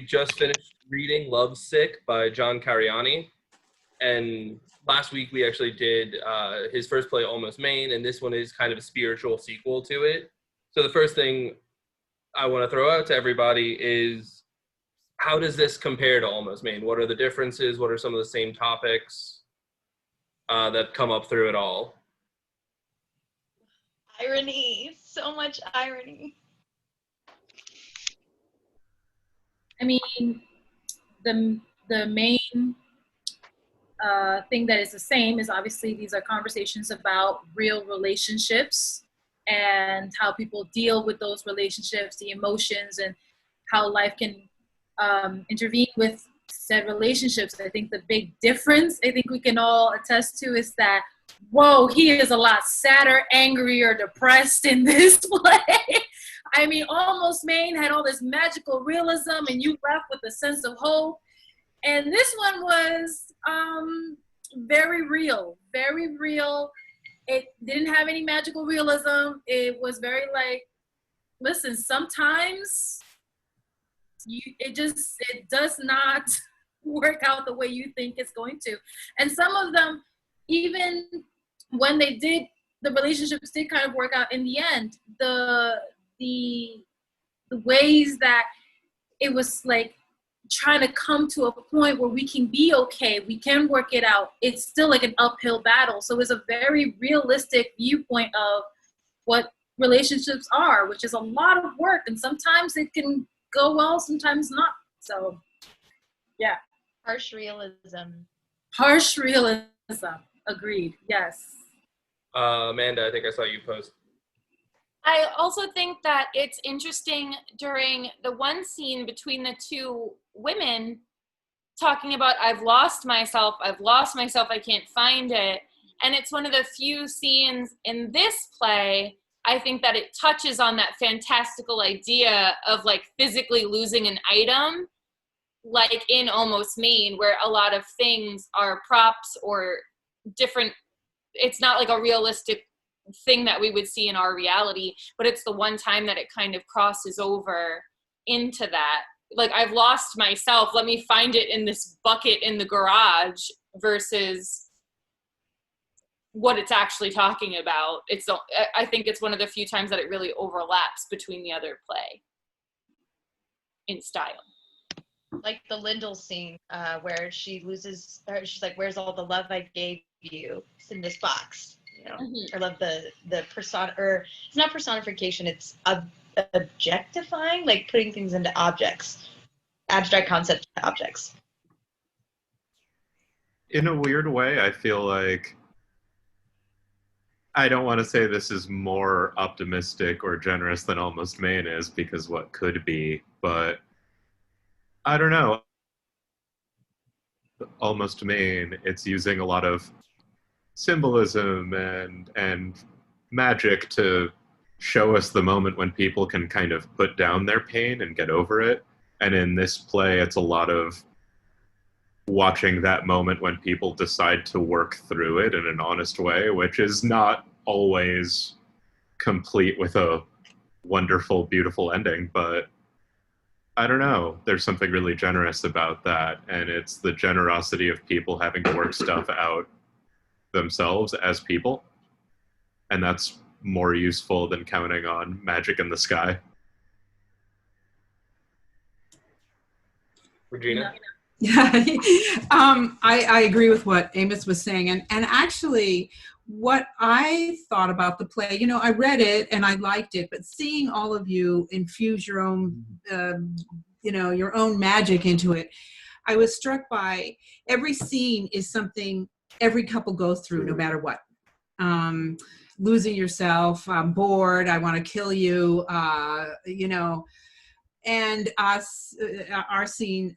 just finished reading Lovesick by John Cariani. And last week we actually did his first play, Almost Maine, and this one is kind of a spiritual sequel to it. So the first thing I want to throw out to everybody is, how does this compare to Almost Maine? What are the differences? What are some of the same topics that come up through it all? Irony, so much irony. I mean, the main thing that is the same is obviously these are conversations about real relationships and how people deal with those relationships, the emotions, and how life can intervene with said relationships. I think the big difference I think we can all attest to is that, whoa, he is a lot sadder, angrier, depressed in this play. I mean, Almost Maine had all this magical realism and you left with a sense of hope. And this one was very real, very real. It didn't have any magical realism. It was very like, listen, sometimes it does not work out the way you think it's going to. And some of them, even when they did, the relationships did kind of work out in the end. The ways that it was like trying to come to a point where we can be okay, we can work it out. It's still like an uphill battle. So it's a very realistic viewpoint of what relationships are, which is a lot of work. And sometimes it can go well, sometimes not. So, yeah. Harsh realism. Harsh realism. Agreed. Yes. Amanda, I think I saw you post. I also think that it's interesting during the one scene between the two women talking about, I've lost myself, I can't find it. And it's one of the few scenes in this play, I think, that it touches on that fantastical idea of like physically losing an item, like in Almost Maine, where a lot of things are props or different. It's not like a realistic thing that we would see in our reality, but it's the one time that it kind of crosses over into that. Like, I've lost myself, let me find it in this bucket in the garage, versus what it's actually talking about. I think it's one of the few times that it really overlaps between the other play in style. Like the Lyndall scene where she loses, or she's like, where's all the love I gave you? It's in this box. You know, I love the persona, or it's not personification, it's objectifying, like putting things into objects, abstract concept objects. In a weird way, I feel like, I don't want to say this is more optimistic or generous than Almost Maine is, because what could be, but I don't know. Almost Maine, it's using a lot of symbolism and magic to show us the moment when people can kind of put down their pain and get over it. And in this play, it's a lot of watching that moment when people decide to work through it in an honest way, which is not always complete with a wonderful, beautiful ending, but I don't know. There's something really generous about that, and it's the generosity of people having to work stuff out themselves as people, and that's more useful than counting on magic in the sky. Regina? Yeah, I agree with what Amos was saying, and actually what I thought about the play, you know, I read it and I liked it, but seeing all of you infuse your own your own magic into it, I was struck by every scene is something every couple goes through, no matter what. Losing yourself, I'm bored, I want to kill you, and our scene,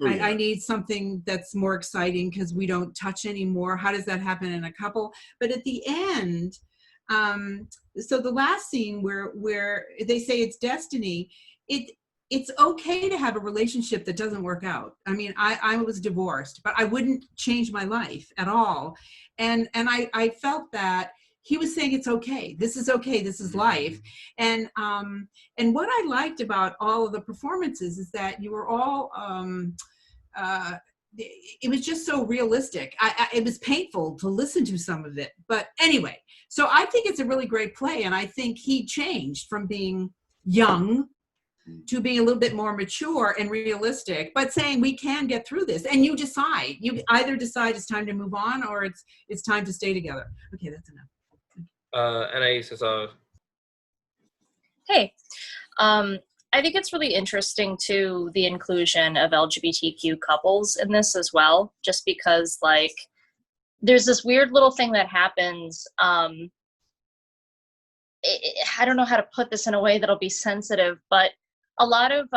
I need something that's more exciting because we don't touch anymore. How does that happen in a couple? But at the end, so the last scene where they say it's destiny, it's okay to have a relationship that doesn't work out. I mean, I was divorced, but I wouldn't change my life at all. And I felt that he was saying it's okay. This is okay. This is life. And what I liked about all of the performances is that you were all, it was just so realistic. It was painful to listen to some of it. But anyway, so I think it's a really great play. And I think he changed from being young to being a little bit more mature and realistic, but saying we can get through this. And you either decide it's time to move on or it's time to stay together. Okay, that's enough. Anaïs is Hey, I think it's really interesting too, the inclusion of LGBTQ couples in this as well, just because like there's this weird little thing that happens. I don't know how to put this in a way that'll be sensitive, but a lot of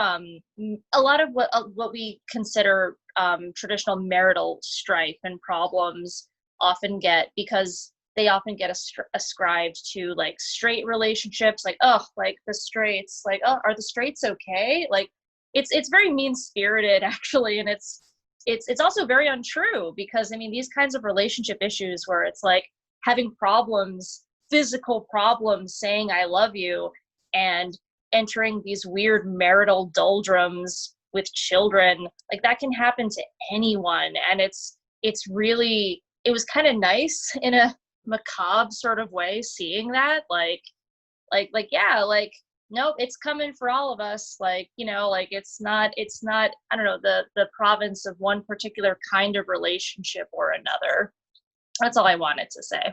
what we consider traditional marital strife and problems often get ascribed to like straight relationships, like, oh, like the straights, like, oh, are the straights okay? Like it's very mean-spirited actually, and it's also very untrue, because I mean these kinds of relationship issues where it's like having problems, physical problems, saying I love you and entering these weird marital doldrums with children, like that can happen to anyone. And it was kind of nice in a macabre sort of way seeing that, like yeah, like nope, it's coming for all of us, like, you know, like it's not I don't know, the province of one particular kind of relationship or another. That's all I wanted to say.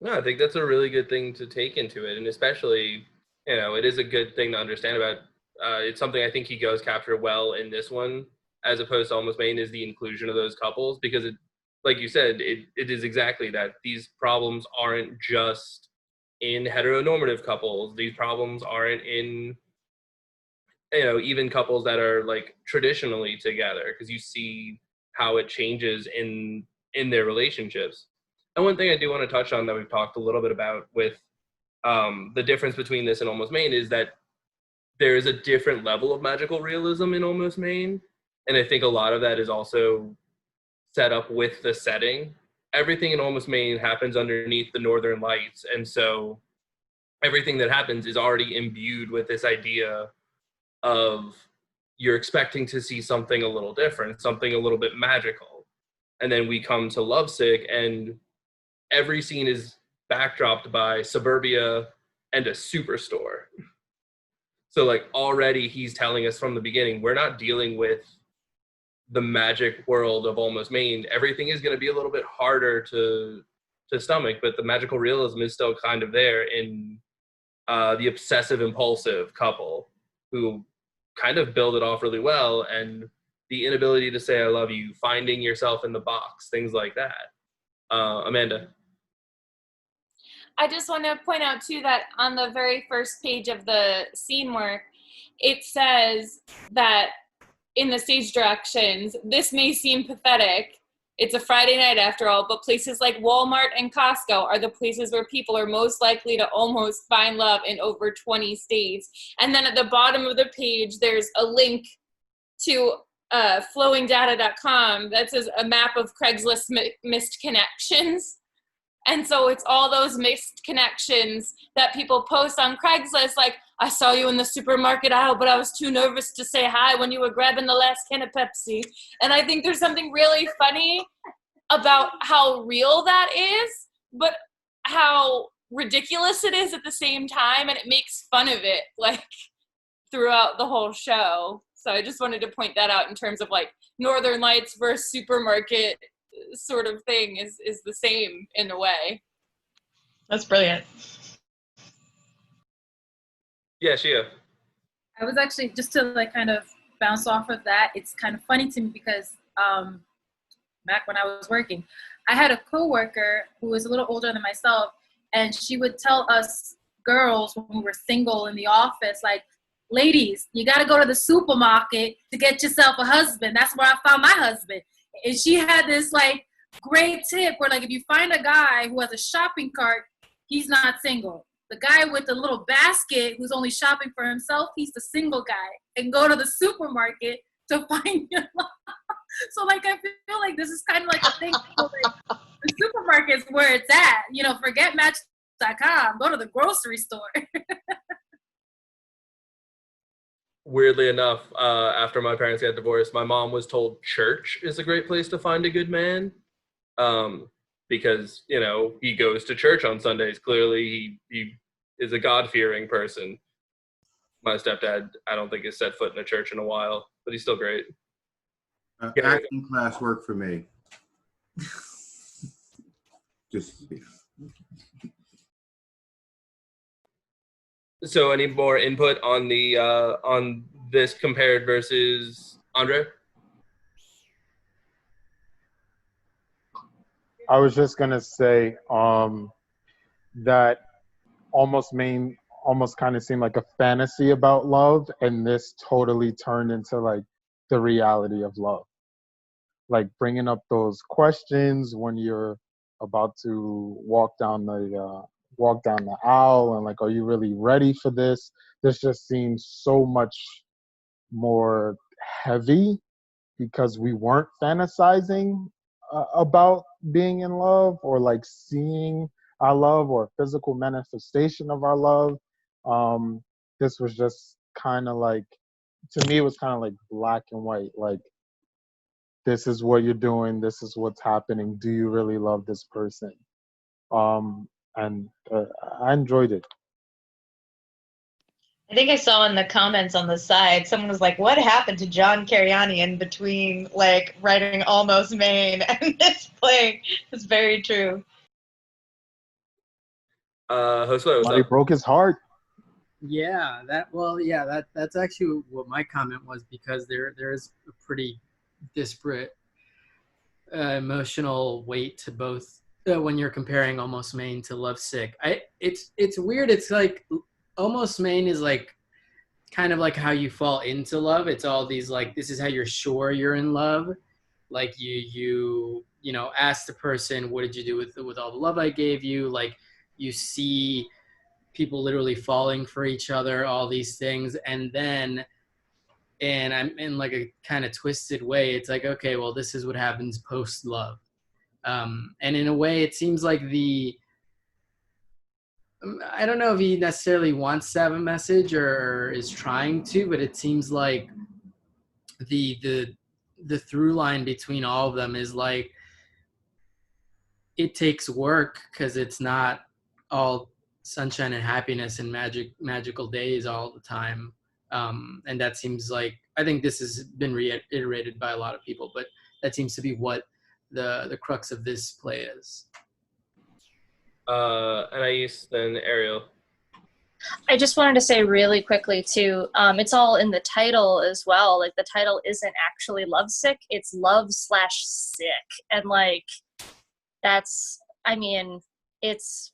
No, I think that's a really good thing to take into it, and especially, you know, it is a good thing to understand about. It's something I think he goes capture well in this one, as opposed to Almost Maine, is the inclusion of those couples, because it, like you said, it is exactly that. These problems aren't just in heteronormative couples. These problems aren't in, you know, even couples that are like traditionally together, because you see how it changes in their relationships. And one thing I do want to touch on that we've talked a little bit about with the difference between this and Almost Maine is that there is a different level of magical realism in Almost Maine. And I think a lot of that is also set up with the setting. Everything in Almost Maine happens underneath the Northern Lights. And so everything that happens is already imbued with this idea of you're expecting to see something a little different, something a little bit magical. And then we come to Lovesick, and every scene is backdropped by suburbia and a superstore. So like already he's telling us from the beginning, we're not dealing with the magic world of Almost Maine. Everything is going to be a little bit harder to stomach, but the magical realism is still kind of there in the obsessive impulsive couple who kind of build it off really well, and the inability to say I love you, finding yourself in the box, things like that. Amanda. I just want to point out too that on the very first page of the scene work, it says that in the stage directions, this may seem pathetic. It's a Friday night after all, but places like Walmart and Costco are the places where people are most likely to almost find love in over 20 states. And then at the bottom of the page, there's a link to flowingdata.com that says a map of Craigslist missed connections. And so it's all those missed connections that people post on Craigslist, like, I saw you in the supermarket aisle, but I was too nervous to say hi when you were grabbing the last can of Pepsi. And I think there's something really funny about how real that is, but how ridiculous it is at the same time. And it makes fun of it, like, throughout the whole show. So I just wanted to point that out in terms of, like, Northern Lights versus supermarket sort of thing is the same in a way. That's brilliant. Yeah, Shia. I was actually, just to like kind of bounce off of that, it's kind of funny to me because back when I was working, I had a coworker who was a little older than myself, and she would tell us girls when we were single in the office, like, ladies, you got to go to the supermarket to get yourself a husband. That's where I found my husband. And she had this like great tip where, like, if you find a guy who has a shopping cart, he's not single. The guy with the little basket who's only shopping for himself, he's the single guy. And go to the supermarket to find your love. So, like, I feel like this is kind of like a thing. Like, the supermarket's where it's at. You know, forget Match.com. Go to the grocery store. Weirdly enough, after my parents got divorced, my mom was told church is a great place to find a good man, because, you know, he goes to church on Sundays. Clearly, he is a God-fearing person. My stepdad, I don't think has set foot in a church in a while, but he's still great. Acting class worked for me. Just, you know. So, any more input on the on this compared versus Andre? I was just gonna say that Almost Maine almost kind of seemed like a fantasy about love, and this totally turned into like the reality of love. Like bringing up those questions when you're about to walk down the aisle, and like, are you really ready for this? This just seems so much more heavy because we weren't fantasizing about being in love or like seeing our love or physical manifestation of our love. This was just kind of like, to me, it was kind of like black and white. Like, this is what you're doing. This is what's happening. Do you really love this person? And I enjoyed it. I think I saw in the comments on the side, someone was like, what happened to John Cariani in between, like, writing Almost Maine and this play? It's very true. Josue, what's He up? broke his heart. Yeah, that's actually what my comment was, because there is a pretty disparate emotional weight to both when you're comparing Almost Maine to Lovesick. It's weird. It's like Almost Maine is like kind of like how you fall into love. It's all these like, this is how you're sure you're in love. Like you know, ask the person, what did you do with all the love I gave you? Like you see people literally falling for each other, all these things, and then, and I'm in like a kind of twisted way, it's like, okay, well, this is what happens post love. And in a way, it seems like I don't know if he necessarily wants to have a message or is trying to, but it seems like the through line between all of them is like, it takes work because it's not all sunshine and happiness and magical days all the time. And that seems like, I think this has been reiterated by a lot of people, but that seems to be what the crux of this play is. Anaïs, then Ariel. I just wanted to say really quickly too, it's all in the title as well. Like the title isn't actually Lovesick, it's Love/Sick. And like, that's, I mean, it's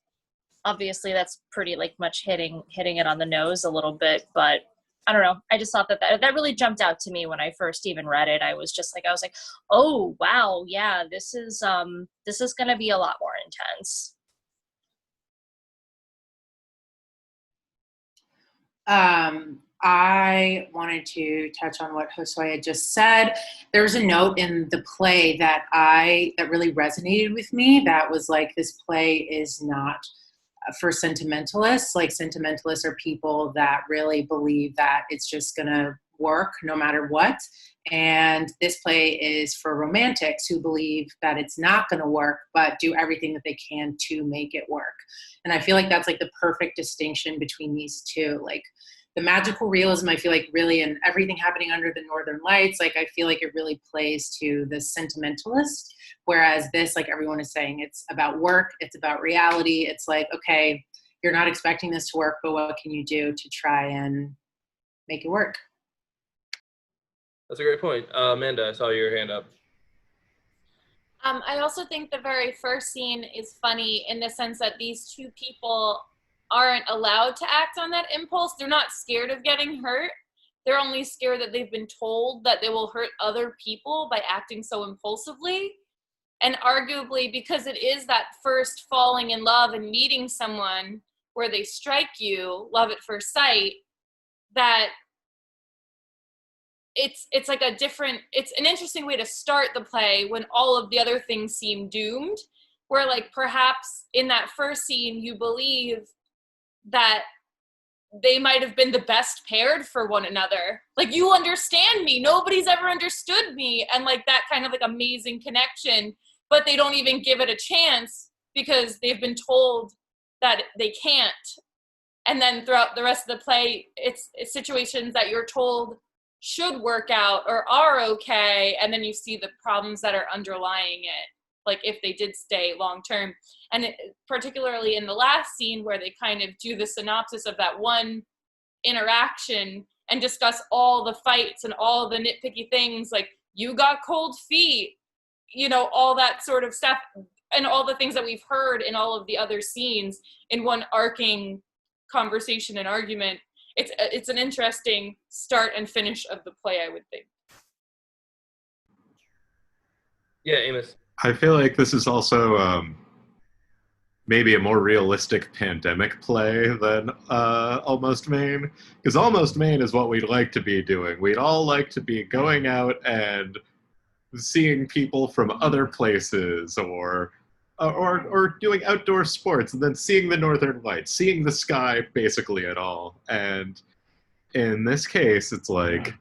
obviously that's pretty like much hitting it on the nose a little bit, but I don't know. I just thought that really jumped out to me when I first even read it. I was like, oh wow, yeah, this is going to be a lot more intense. I wanted to touch on what Josue had just said. There was a note in the play that really resonated with me. That was like, this play is not for sentimentalists. Like, sentimentalists are people that really believe that it's just gonna work no matter what. And this play is for romantics who believe that it's not gonna work, but do everything that they can to make it work. And I feel like that's like the perfect distinction between these two. Like, the magical realism, I feel like really, and everything happening under the northern lights, like I feel like it really plays to the sentimentalist. Whereas this, like everyone is saying, it's about work, it's about reality. It's like, okay, you're not expecting this to work, but what can you do to try and make it work? That's a great point. Amanda, I saw your hand up. I also think the very first scene is funny in the sense that these two people aren't allowed to act on that impulse. They're not scared of getting hurt. They're only scared that they've been told that they will hurt other people by acting so impulsively. And arguably, because it is that first falling in love and meeting someone where they strike you, love at first sight, that it's like it's an interesting way to start the play when all of the other things seem doomed. where like perhaps in that first scene you believe that they might have been the best paired for one another. Like, you understand me, nobody's ever understood me, and like that kind of like amazing connection, but they don't even give it a chance because they've been told that they can't. And then throughout the rest of the play, it's situations that you're told should work out or are okay, and then you see the problems that are underlying it, like if they did stay long term. And particularly in the last scene where they kind of do the synopsis of that one interaction and discuss all the fights and all the nitpicky things, like you got cold feet, you know, all that sort of stuff, and all the things that we've heard in all of the other scenes in one arcing conversation and argument. It's an interesting start and finish of the play, I would think. Yeah, Amos. I feel like this is also maybe a more realistic pandemic play than Almost Maine, because Almost Maine is what we'd like to be doing. We'd all like to be going out and seeing people from other places, or doing outdoor sports, and then seeing the northern lights, seeing the sky basically at all. And in this case, it's like,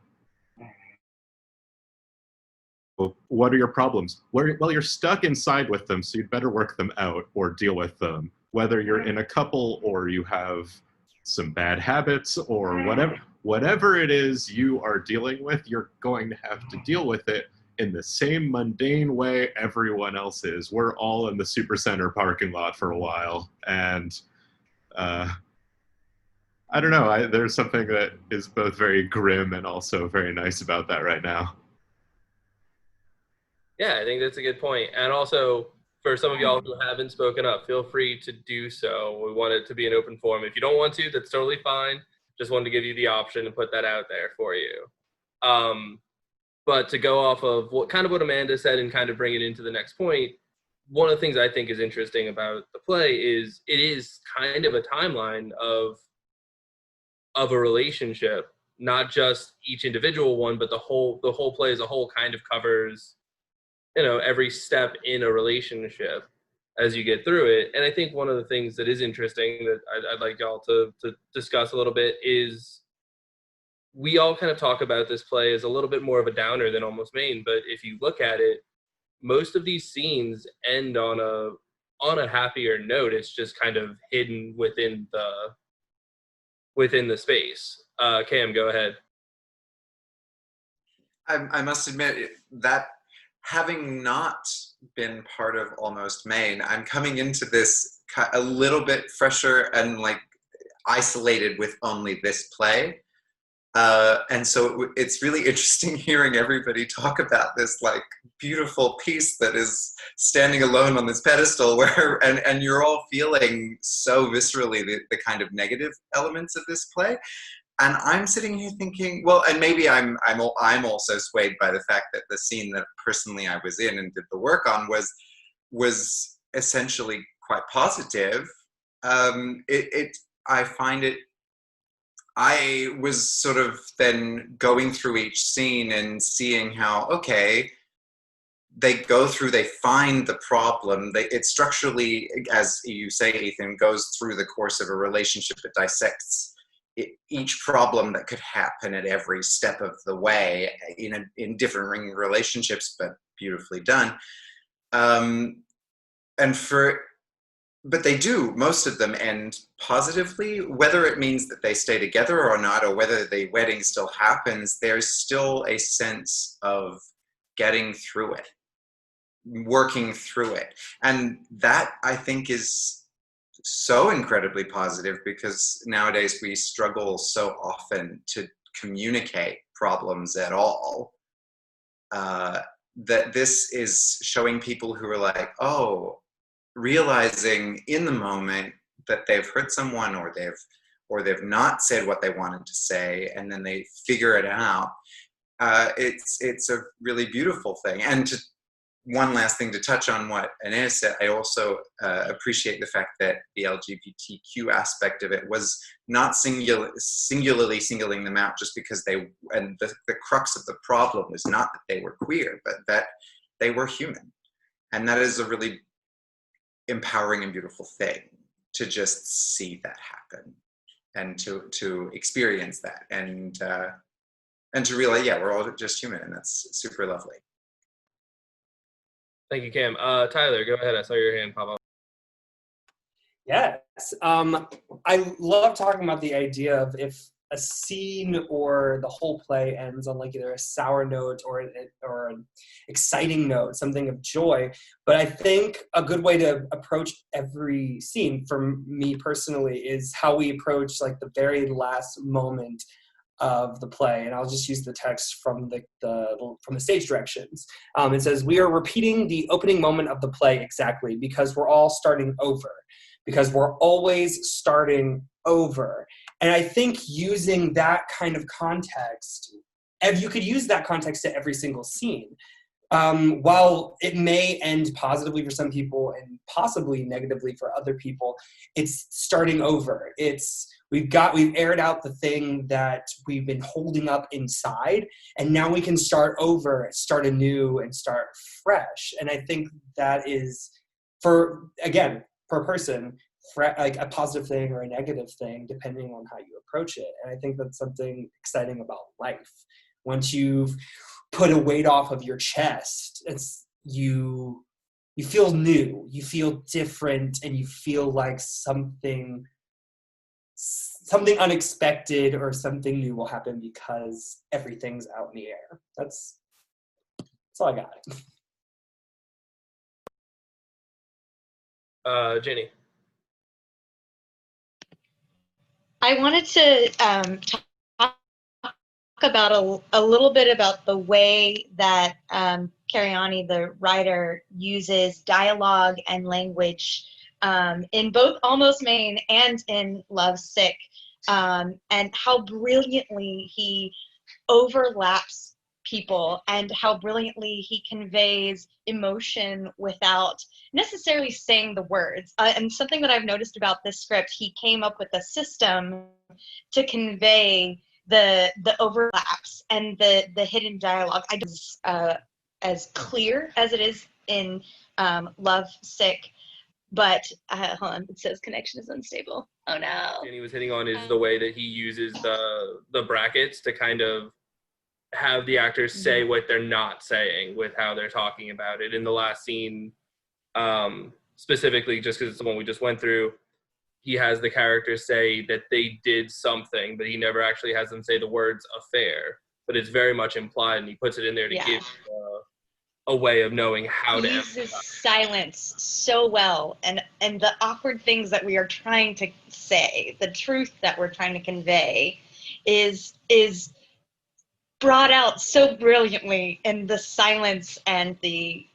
what are your problems? Well, you're stuck inside with them, so you'd better work them out or deal with them. Whether you're in a couple or you have some bad habits or whatever it is you are dealing with, you're going to have to deal with it in the same mundane way everyone else is. We're all in the Supercenter parking lot for a while, and I don't know, there's something that is both very grim and also very nice about that right now. Yeah, I think that's a good point. And also, for some of y'all who haven't spoken up, feel free to do so. We want it to be an open forum. If you don't want to, that's totally fine. Just wanted to give you the option and put that out there for you. But to go off of what Amanda said and kind of bring it into the next point, one of the things I think is interesting about the play is it is kind of a timeline of a relationship, not just each individual one, but the whole play as a whole kind of covers, you know, every step in a relationship as you get through it. And I think one of the things that is interesting that I'd like y'all to discuss a little bit is we all kind of talk about this play as a little bit more of a downer than Almost Maine, but if you look at it, most of these scenes end on a happier note. It's just kind of hidden within the space. Cam, go ahead. I must admit that having not been part of Almost Maine, I'm coming into this a little bit fresher and like isolated with only this play. And so it's really interesting hearing everybody talk about this like beautiful piece that is standing alone on this pedestal where, and you're all feeling so viscerally the kind of negative elements of this play. And I'm sitting here thinking, well, and maybe I'm also swayed by the fact that the scene that personally I was in and did the work on was essentially quite positive. I was sort of then going through each scene and seeing how, okay, they find the problem. It structurally, as you say, Ethan, goes through the course of a relationship. It dissects each problem that could happen at every step of the way in differing relationships, but beautifully done. But they do, most of them end positively, whether it means that they stay together or not, or whether the wedding still happens, there's still a sense of getting through it, working through it. And that, I think, is so incredibly positive, because nowadays we struggle so often to communicate problems at all, that this is showing people who are like, oh, realizing in the moment that they've hurt someone or they've not said what they wanted to say, and then they figure it out. It's a really beautiful thing. And one last thing to touch on what Anaïs said, I also appreciate the fact that the LGBTQ aspect of it was not singularly singling them out just because the crux of the problem was not that they were queer, but that they were human. And that is a really empowering and beautiful thing to just see that happen and to experience that and to realize, yeah, we're all just human, and that's super lovely. Thank you, Cam. Tyler, go ahead. I saw your hand pop up. Yes. I love talking about the idea of if a scene or the whole play ends on like either a sour note or an exciting note, something of joy. But I think a good way to approach every scene, for me personally, is how we approach like the very last moment of the play. And I'll just use the text from the stage directions. It says, "We are repeating the opening moment of the play exactly because we're all starting over. Because we're always starting over." And I think using that kind of context, and you could use that context to every single scene. While it may end positively for some people and possibly negatively for other people, it's starting over. We've aired out the thing that we've been holding up inside, and now we can start over, start anew, and start fresh. And I think that is, per person, like a positive thing or a negative thing, depending on how you approach it. And I think that's something exciting about life. Once you've put a weight off of your chest, you feel new, you feel different, and you feel like something unexpected or something new will happen because everything's out in the air. That's all I got. Ginny. I wanted to talk about a little bit about the way that Cariani, the writer, uses dialogue and language in both Almost Maine and in Lovesick, and how brilliantly he overlaps people and how brilliantly he conveys emotion without necessarily saying the words. And something that I've noticed about this script, he came up with a system to convey the overlaps and the hidden dialogue. I just as clear as it is in Lovesick, but hold on, it says connection is unstable. Oh no. Jenny was hitting on is the way that he uses the brackets to kind of have the actors say what they're not saying with how they're talking about it. In the last scene, specifically, just because it's the one we just went through, he has the characters say that they did something, but he never actually has them say the words affair. But it's very much implied, and he puts it in there to give a way of knowing how to uses silence so well, and the awkward things that we are trying to say, the truth that we're trying to convey, is brought out so brilliantly in the silence and the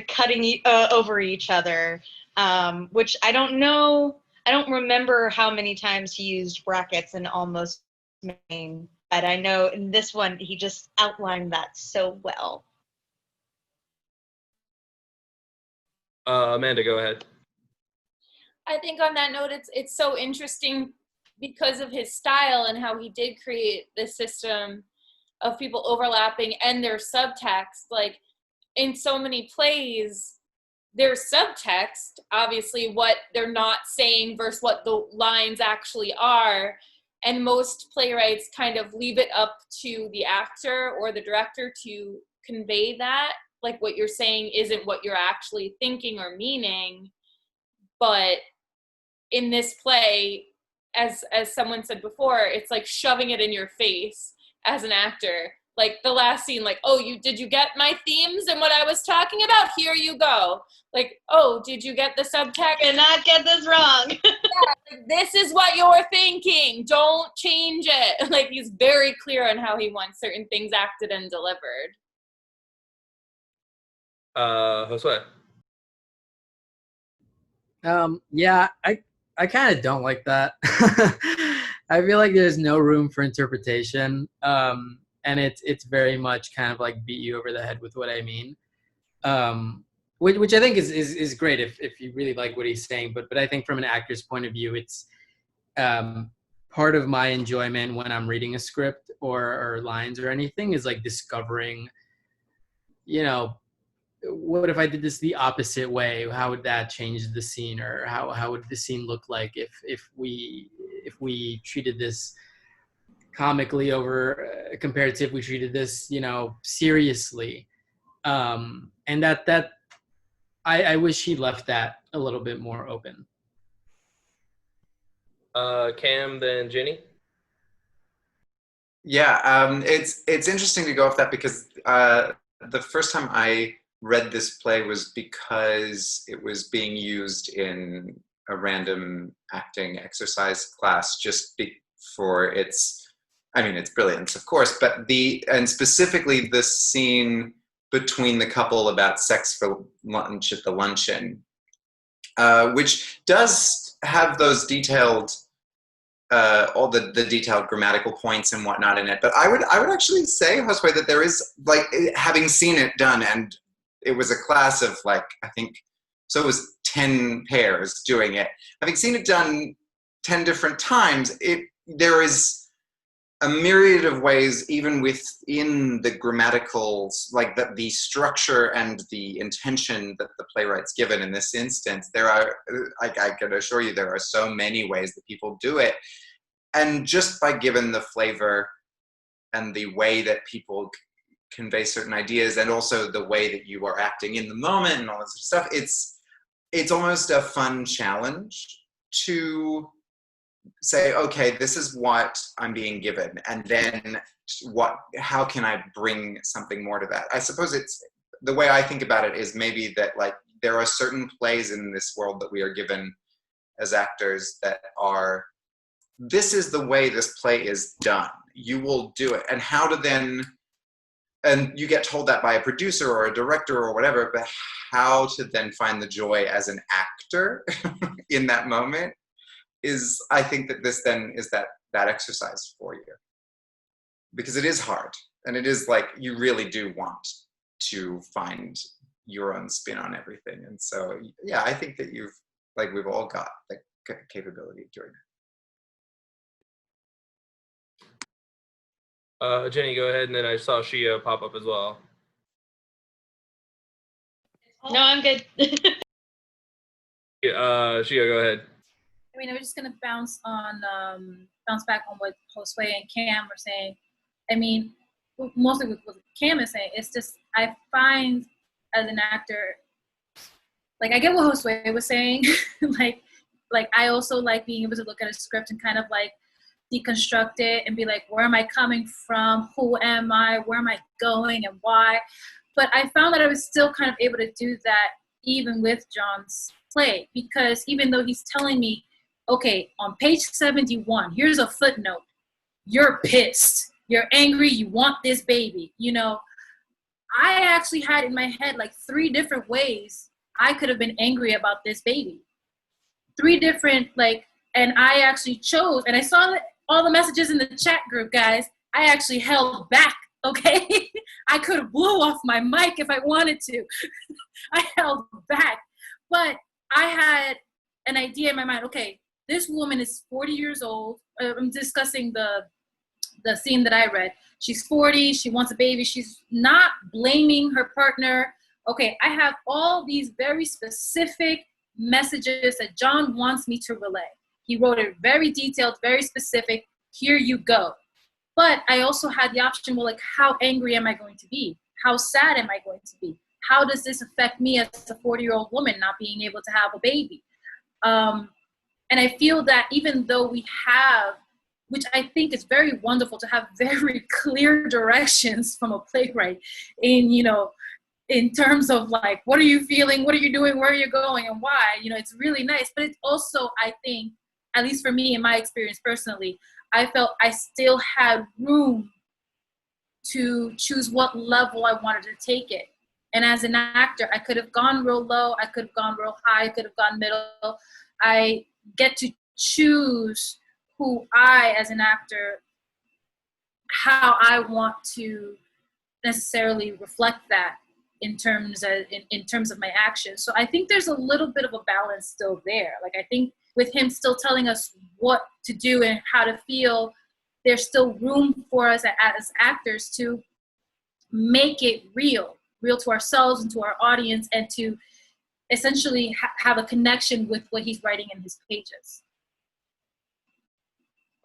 cutting over each other, which I don't remember how many times he used brackets in Almost Maine, but I know in this one he just outlined that so well. Amanda, go ahead. I think on that note, it's so interesting because of his style and how he did create this system of people overlapping and their subtext. Like in so many plays, there's subtext, obviously what they're not saying versus what the lines actually are. And most playwrights kind of leave it up to the actor or the director to convey that. Like what you're saying isn't what you're actually thinking or meaning. But in this play, as someone said before, it's like shoving it in your face as an actor. Like the last scene, like, oh, did you get my themes and what I was talking about? Here you go. Like, oh, did you get the subtext? Did not get this wrong. Like, this is what you're thinking. Don't change it. Like he's very clear on how he wants certain things acted and delivered. Josue. Yeah, I kind of don't like that. I feel like there's no room for interpretation, and it's very much kind of like beat you over the head with what I mean, which I think is great if you really like what he's saying. But I think from an actor's point of view, it's part of my enjoyment when I'm reading a script or lines or anything is like discovering, what if I did this the opposite way? How would that change the scene, or how would the scene look like if we treated this comically over compared to if we treated this, seriously? And that I wish he left that a little bit more open. Cam, then Ginny. Yeah, it's interesting to go off that because the first time I read this play was because it was being used in a random acting exercise class just for its brilliance, of course, but and specifically the scene between the couple about sex for lunch at the luncheon, which does have those detailed, all the detailed grammatical points and whatnot in it. But I would actually say, Josue, that there is, like, having seen it done, and it was a class of, like, I think, so it was 10 pairs doing it. Having seen it done 10 different times, there is a myriad of ways, even within the grammaticals, like the structure and the intention that the playwright's given in this instance, I can assure you, there are so many ways that people do it. And just by given the flavor and the way that people convey certain ideas, and also the way that you are acting in the moment and all this stuff, it's almost a fun challenge to say, okay, this is what I'm being given, and then how can I bring something more to that? I suppose the way I think about it is maybe that, like, there are certain plays in this world that we are given as actors that are, this is the way this play is done. You will do it. And how to then, and you get told that by a producer or a director or whatever, but how to then find the joy as an actor in that moment is, I think that this then is that exercise for you. Because it is hard. And it is like, you really do want to find your own spin on everything. And so, yeah, I think that we've all got the capability of doing it. Jenny, go ahead, and then I saw Shia pop up as well. No, I'm good. Shia, go ahead. I mean, I was just gonna bounce back on what Josue and Cam were saying. I mean, mostly with what Cam is saying, it's just, I find as an actor, like, I get what Josue was saying. like I also like being able to look at a script and kind of like deconstruct it and be like, where am I coming from? Who am I? Where am I going and why? But I found that I was still kind of able to do that even with John's play, because even though he's telling me, okay, on page 71, here's a footnote. You're pissed. You're angry. You want this baby. I actually had in my head like 3 different ways I could have been angry about this baby. 3 different, and I actually chose, and I saw all the messages in the chat group, guys. I actually held back, okay? I could have blew off my mic if I wanted to. I held back. But I had an idea in my mind, okay, this woman is 40 years old. I'm discussing the scene that I read. She's 40, she wants a baby, she's not blaming her partner. Okay, I have all these very specific messages that John wants me to relay. He wrote it very detailed, very specific. Here you go. But I also had the option, well, like, how angry am I going to be? How sad am I going to be? How does this affect me as a 40-year-old woman not being able to have a baby? And I feel that even though we have, which I think is very wonderful to have very clear directions from a playwright in terms of like, what are you feeling? What are you doing? Where are you going? And why? It's really nice. But it's also, I think, at least for me in my experience personally, I felt I still had room to choose what level I wanted to take it. And as an actor, I could have gone real low. I could have gone real high. I could have gone middle. I get to choose who I, as an actor, how I want to necessarily reflect that in terms of my actions. So I think there's a little bit of a balance still there. Like, I think with him still telling us what to do and how to feel, there's still room for us as actors to make it real. real to ourselves and to our audience, and to essentially have a connection with what he's writing in his pages.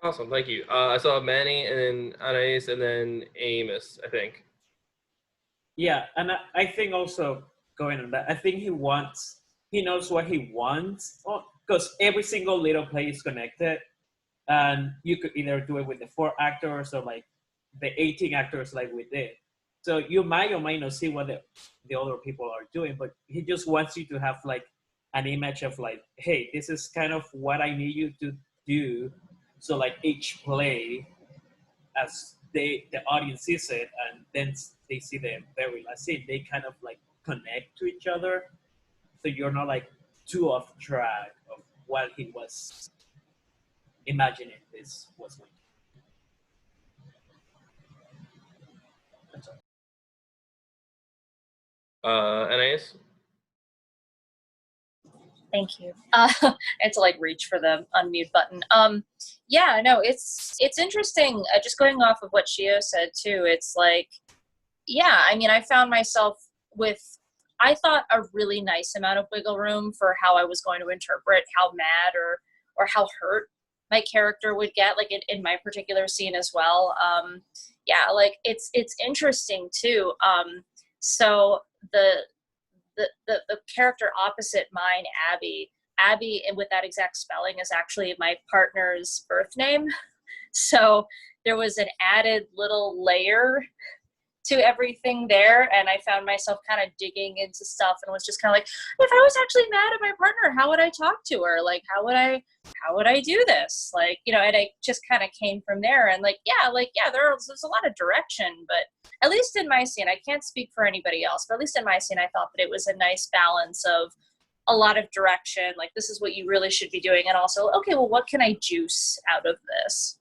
Awesome, thank you. I saw Manny and then Anaïs and then Amos, I think. Yeah, and I think also going on that, I think he knows what he wants, because every single little play is connected, and you could either do it with the 4 actors or like the 18 actors like we did. So you might or might not see what the other people are doing, but he just wants you to have like an image of like, hey, this is kind of what I need you to do. So like each play, as the audience sees it, and then they see the very last scene, they kind of like connect to each other. So you're not like too off track of what he was imagining this was going to be. Anaïs? Thank you. And to like reach for the unmute button. Yeah, no, it's interesting. Just going off of what Shio said too, it's like, yeah, I mean, I found myself with, I thought, a really nice amount of wiggle room for how I was going to interpret how mad or how hurt my character would get, like in my particular scene as well. Yeah, like it's interesting too. So the character opposite mine, Abby, and with that exact spelling, is actually my partner's birth name. So there was an added little layer to everything there, and I found myself kind of digging into stuff and was just kind of like, if I was actually mad at my partner, how would I talk to her? Like, how would I do this? Like, you know, and I just kind of came from there, and there's a lot of direction, but at least in my scene, I can't speak for anybody else, but at least in my scene, I thought that it was a nice balance of a lot of direction, like this is what you really should be doing, and also, okay, well, what can I juice out of this?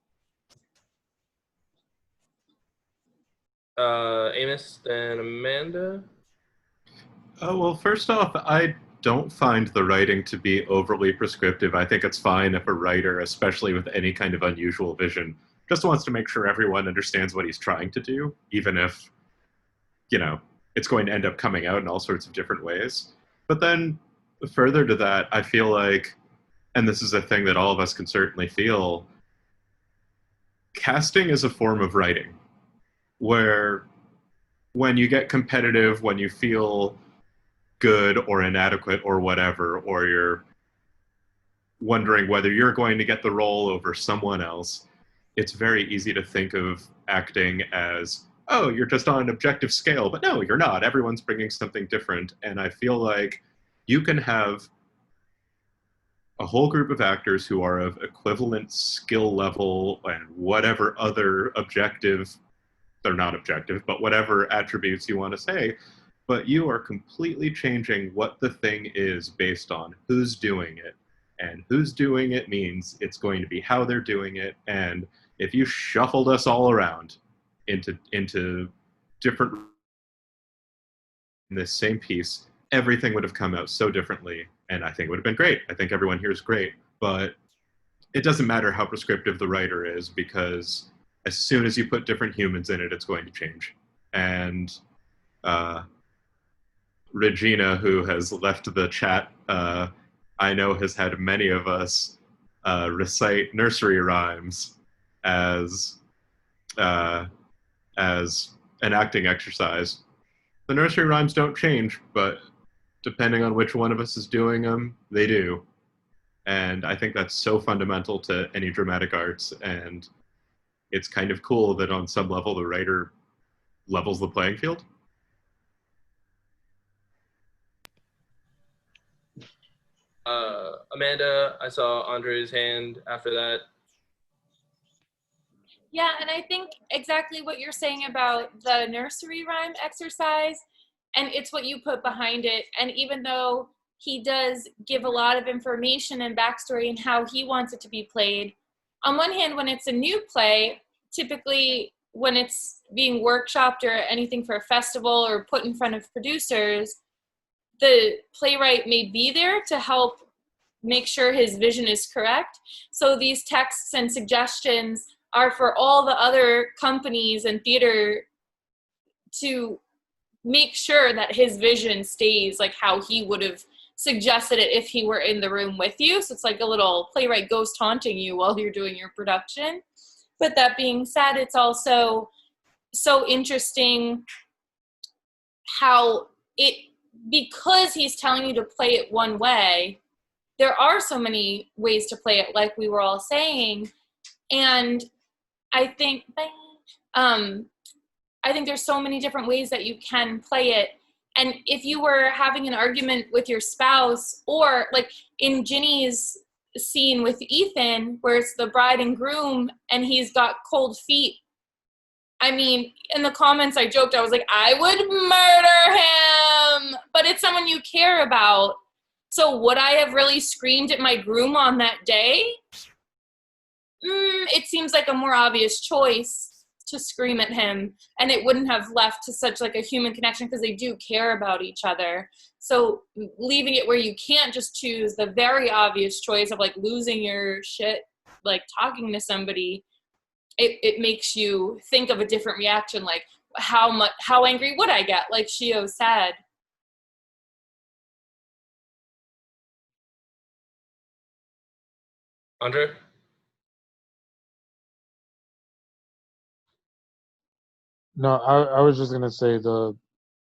Amos, then Amanda. Oh, well, first off, I don't find the writing to be overly prescriptive. I think it's fine if a writer, especially with any kind of unusual vision, just wants to make sure everyone understands what he's trying to do, even if, you know, it's going to end up coming out in all sorts of different ways. But then further to that, I feel like, and this is a thing that all of us can certainly feel, casting is a form of writing, where when you get competitive, when you feel good or inadequate or whatever, or you're wondering whether you're going to get the role over someone else, it's very easy to think of acting as, oh, you're just on an objective scale, but no, you're not. Everyone's bringing something different. And I feel like you can have a whole group of actors who are of equivalent skill level and whatever other objective, they're not objective, but whatever attributes you want to say, but you are completely changing what the thing is based on who's doing it. And who's doing it means it's going to be how they're doing it. And if you shuffled us all around into different in this same piece, everything would have come out so differently, and I think it would have been great. I think everyone here is great, but it doesn't matter how prescriptive the writer is, because as soon as you put different humans in it, it's going to change. And Regina, who has left the chat, I know has had many of us recite nursery rhymes as an acting exercise. The nursery rhymes don't change, but depending on which one of us is doing them, they do. And I think that's so fundamental to any dramatic arts, and it's kind of cool that on some level the writer levels the playing field. Amanda, I saw Andre's hand after that. Yeah, and I think exactly what you're saying about the nursery rhyme exercise, and it's what you put behind it. And even though he does give a lot of information and backstory and how he wants it to be played, on one hand, when it's a new play, typically when it's being workshopped or anything for a festival or put in front of producers, the playwright may be there to help make sure his vision is correct. So these texts and suggestions are for all the other companies and theater to make sure that his vision stays like how he would have suggested it if he were in the room with you. So it's like a little playwright ghost haunting you while you're doing your production. But that being said, it's also so interesting how because he's telling you to play it one way, there are so many ways to play it, like we were all saying. And I think there's so many different ways that you can play it. And if you were having an argument with your spouse, or like in Ginny's scene with Ethan, where it's the bride and groom and he's got cold feet. I mean, in the comments I joked, I was like, I would murder him, but it's someone you care about. So would I have really screamed at my groom on that day? It seems like a more obvious choice to scream at him, and it wouldn't have left to such like a human connection because they do care about each other. So leaving it where you can't just choose the very obvious choice of like losing your shit, like talking to somebody, it makes you think of a different reaction, like how angry would I get, like Shio said. Andre? No, I was just gonna say the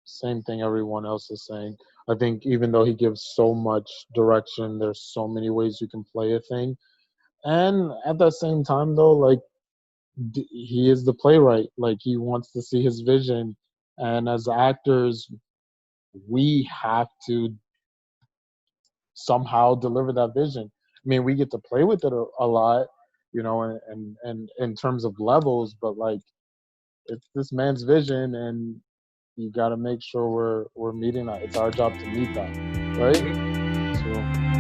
same thing everyone else is saying. I think even though he gives so much direction, there's so many ways you can play a thing. And at the same time, though, like he is the playwright. Like he wants to see his vision, and as actors, we have to somehow deliver that vision. I mean, we get to play with it a lot, you know, and in terms of levels, but like it's this man's vision, and you got to make sure we're meeting that. It's our job to meet that, right? So